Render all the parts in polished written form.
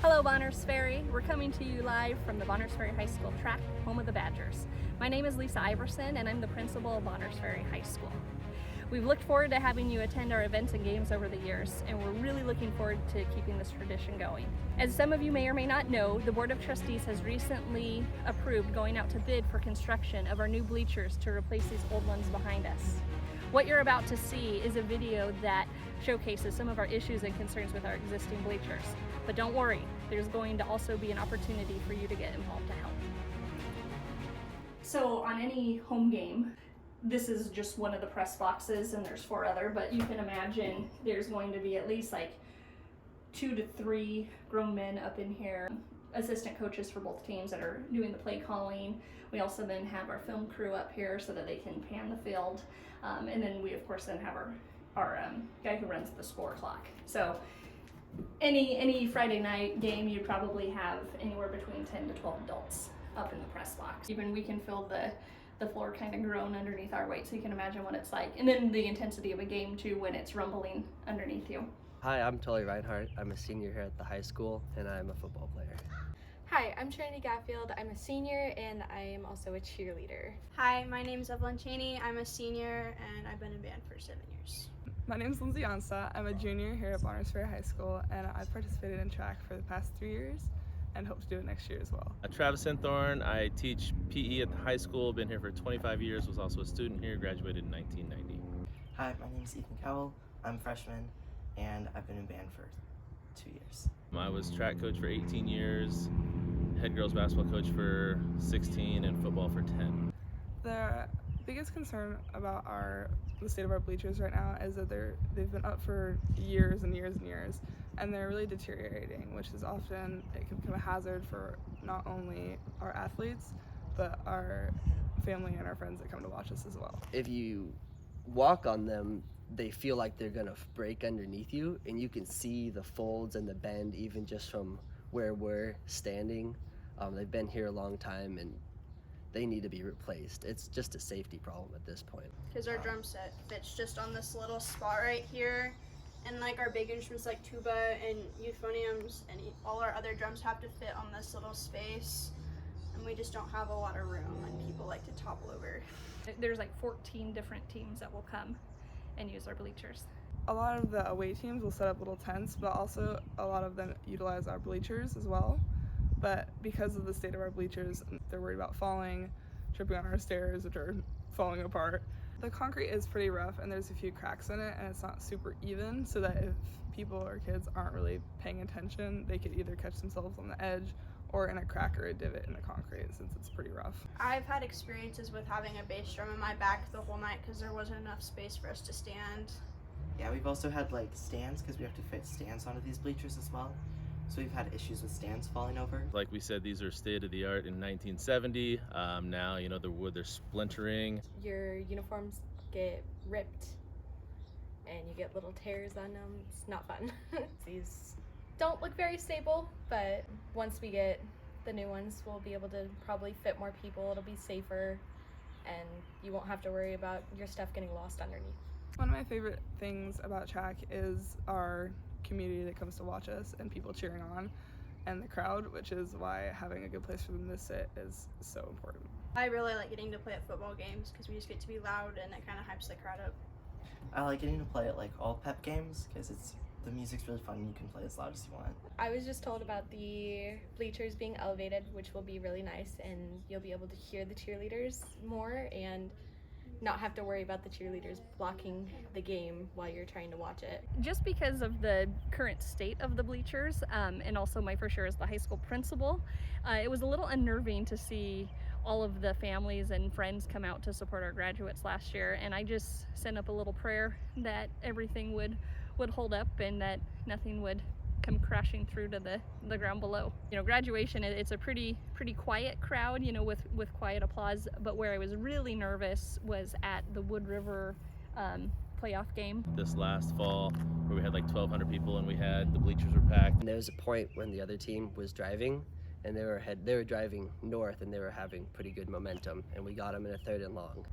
Hello Bonners Ferry, we're coming to you live from the Bonners Ferry High School track, home of the Badgers. My name is Lisa Iverson and I'm the principal of Bonners Ferry High School. We've looked forward to having you attend our events and games over the years, and we're really looking forward to keeping this tradition going. As some of you may or may not know, the Board of Trustees has recently approved going out to bid for construction of our new bleachers to replace these old ones behind us. What you're about to see is a video that showcases some of our issues and concerns with our existing bleachers. But don't worry, there's going to also be an opportunity for you to get involved to help. So on any home game, this is just one of the press boxes and there's 4 other, but you can imagine there's going to be at least like 2 to 3 grown men up in here, assistant coaches for both teams that are doing the play calling. We also then have our film crew up here so that they can pan the field. And then we of course then have our guy who runs the score clock. So any Friday night game, you'd probably have anywhere between 10 to 12 adults up in the press box. Even we can feel the floor kind of groan underneath our weight, so you can imagine what it's like. And then the intensity of a game too when it's rumbling underneath you. Hi, I'm Tully Reinhardt. I'm a senior here at the high school and I'm a football player. Hi, I'm Trinity Gatfield. I'm a senior and I am also a cheerleader. Hi, my name is Evelyn Cheney. I'm a senior and I've been in band for 7 years. My name is Lindsay Onsta. I'm a junior here at Bonners Ferry High School and I've participated in track for the past 3 years and hope to do it next year as well. Travis Sinthorn. I teach PE at the high school, been here for 25 years, was also a student here, graduated in 1990. Hi, my name is Ethan Cowell. I'm a freshman and I've been in band for 2 years. I was track coach for 18 years, head girls basketball coach for 16, and football for 10. The biggest concern about the state of our bleachers right now is that they've been up for years and years and years, and they're really deteriorating, which is often, it can become a hazard for not only our athletes, but our family and our friends that come to watch us as well. If you walk on them, they feel like they're gonna break underneath you, and you can see the folds and the bend even just from where we're standing. They've been here a long time and they need to be replaced. It's just a safety problem at this point. Because our drum set fits just on this little spot right here, and like our big instruments like tuba and euphoniums and all our other drums have to fit on this little space, and we just don't have a lot of room and people like to topple over. There's like 14 different teams that will come and use our bleachers. A lot of the away teams will set up little tents, but also a lot of them utilize our bleachers as well. But because of the state of our bleachers, they're worried about falling, tripping on our stairs, which are falling apart. The concrete is pretty rough and there's a few cracks in it and it's not super even, so that if people or kids aren't really paying attention, they could either catch themselves on the edge or in a crack or a divot in the concrete since it's pretty rough. I've had experiences with having a bass drum in my back the whole night because there wasn't enough space for us to stand. Yeah, we've also had like stands because we have to fit stands onto these bleachers as well. So we've had issues with stands falling over. Like we said, these are state of the art in 1970. Now, the wood, they're splintering. Your uniforms get ripped and you get little tears on them. It's not fun. These don't look very stable, but once we get the new ones, we'll be able to probably fit more people. It'll be safer and you won't have to worry about your stuff getting lost underneath. One of my favorite things about track is our community that comes to watch us and people cheering on and the crowd, which is why having a good place for them to sit is so important. I really like getting to play at football games because we just get to be loud and it kind of hypes the crowd up. I like getting to play at like all pep games because the music's really fun and you can play as loud as you want. I was just told about the bleachers being elevated, which will be really nice, and you'll be able to hear the cheerleaders more and not have to worry about the cheerleaders blocking the game while you're trying to watch it. Just because of the current state of the bleachers, and also my first year as the high school principal, it was a little unnerving to see all of the families and friends come out to support our graduates last year, and I just sent up a little prayer that everything would hold up and that nothing would come crashing through to the ground below. Graduation, it's a pretty quiet crowd, with quiet applause, but where I was really nervous was at the Wood River playoff game. This last fall, where we had like 1,200 people and the bleachers were packed. And there was a point when the other team was driving and they were driving north and they were having pretty good momentum, and we got them in a 3rd and long.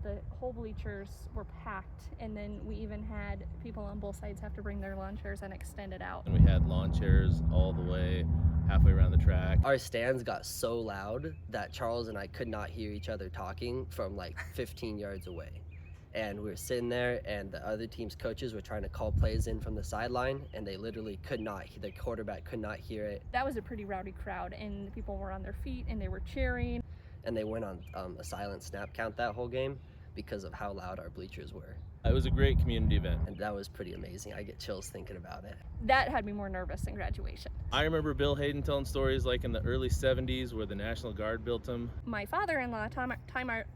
The whole bleachers were packed, and then we even had people on both sides have to bring their lawn chairs and extend it out. And we had lawn chairs all the way track. Our stands got so loud that Charles and I could not hear each other talking from like 15 yards away. And we were sitting there, and the other team's coaches were trying to call plays in from the sideline, and they literally could not, the quarterback could not hear it. That was a pretty rowdy crowd, and people were on their feet and they were cheering. And they went on a silent snap count that whole game because of how loud our bleachers were. It was a great community event. And that was pretty amazing. I get chills thinking about it. That had me more nervous than graduation. I remember Bill Hayden telling stories like in the early 70s where the National Guard built them. My father-in-law, Tom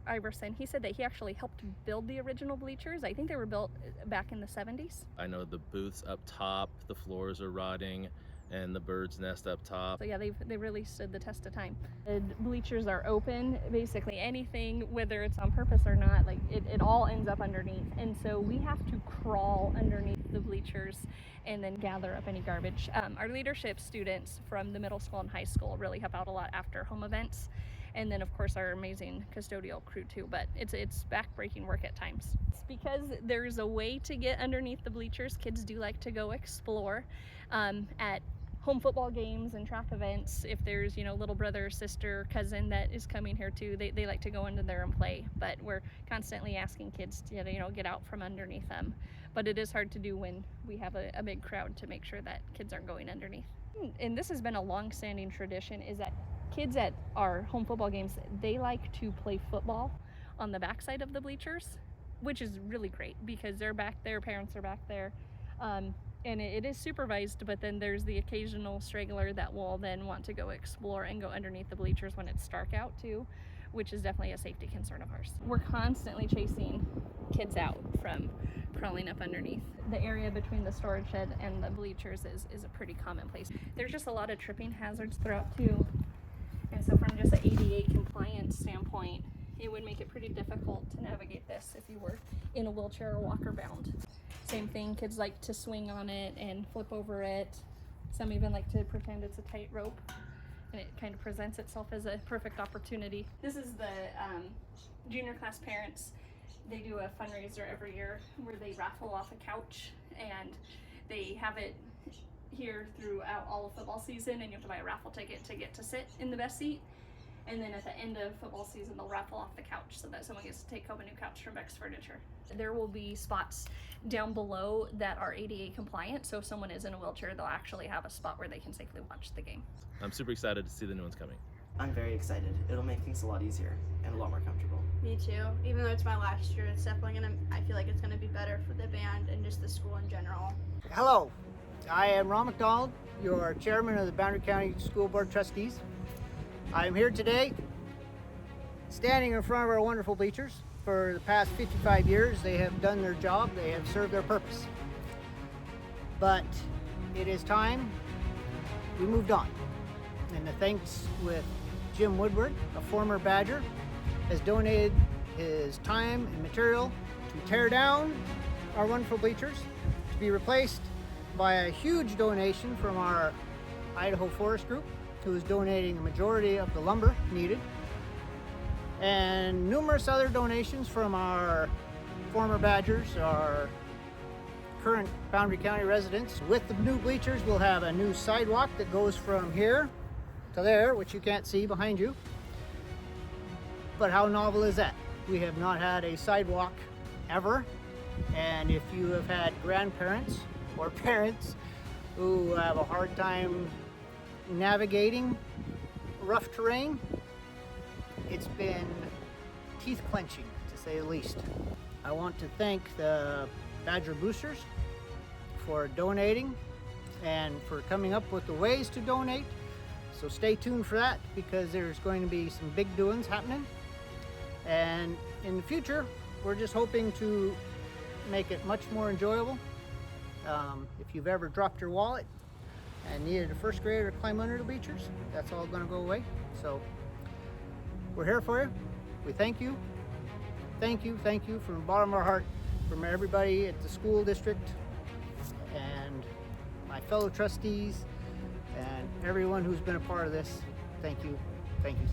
Iverson, he said that he actually helped build the original bleachers. I think they were built back in the 70s. I know the booths up top, the floors are rotting, and the bird's nest up top. So yeah, they really stood the test of time. The bleachers are open. Basically anything, whether it's on purpose or not, like it all ends up underneath. And so we have to crawl underneath the bleachers and then gather up any garbage. Our leadership students from the middle school and high school really help out a lot after home events. And then of course our amazing custodial crew too, but it's back-breaking work at times. It's because there's a way to get underneath the bleachers. Kids do like to go explore at home football games and track events. If there's, little brother, sister, cousin that is coming here too, they like to go into there and play. But we're constantly asking kids to, get out from underneath them. But it is hard to do when we have a big crowd to make sure that kids aren't going underneath. And this has been a long-standing tradition, is that kids at our home football games, they like to play football on the backside of the bleachers, which is really great because they're back there, parents are back there. And it is supervised, but then there's the occasional straggler that will then want to go explore and go underneath the bleachers when it's dark out too, which is definitely a safety concern of ours. We're constantly chasing kids out from crawling up underneath. The area between the storage shed and the bleachers is a pretty common place. There's just a lot of tripping hazards throughout too. And so from just an ADA compliance standpoint, it would make it pretty difficult to navigate this if you were in a wheelchair or walker bound. Same thing, kids like to swing on it and flip over it. Some even like to pretend it's a tightrope, and it kind of presents itself as a perfect opportunity. This is the junior class parents. They do a fundraiser every year where they raffle off a couch, and they have it here throughout all of football season, and you have to buy a raffle ticket to get to sit in the best seat. And then at the end of football season, they'll raffle off the couch so that someone gets to take home a new couch from Beck's Furniture. There will be spots down below that are ADA compliant, so if someone is in a wheelchair, they'll actually have a spot where they can safely watch the game. I'm super excited to see the new ones coming. I'm very excited. It'll make things a lot easier and a lot more comfortable. Me too. Even though it's my last year, it's definitely I feel like it's gonna be better for the band and just the school in general. Hello, I am Ron McDonald, your chairman of the Boundary County School Board Trustees. I am here today standing in front of our wonderful bleachers. For the past 55 years, they have done their job, they have served their purpose. But it is time we moved on. And the thanks with Jim Woodward, a former Badger, has donated his time and material to tear down our wonderful bleachers, to be replaced by a huge donation from our Idaho Forest Group, who is donating the majority of the lumber needed, and numerous other donations from our former Badgers, our current Boundary County residents. With the new bleachers, we'll have a new sidewalk that goes from here to there, which you can't see behind you. But how novel is that? We have not had a sidewalk ever, and if you have had grandparents or parents who have a hard time navigating rough terrain, it's been teeth clenching, to say the least. I want to thank the Badger Boosters for donating and for coming up with the ways to donate. So stay tuned for that, because there's going to be some big doings happening. And in the future, we're just hoping to make it much more enjoyable. If you've ever dropped your wallet and needed a first grader to climb under the bleachers, that's all going to go away. So we're here for you. We thank you. Thank you from the bottom of our heart, from everybody at the school district and my fellow trustees and everyone who's been a part of this. Thank you. Thank you.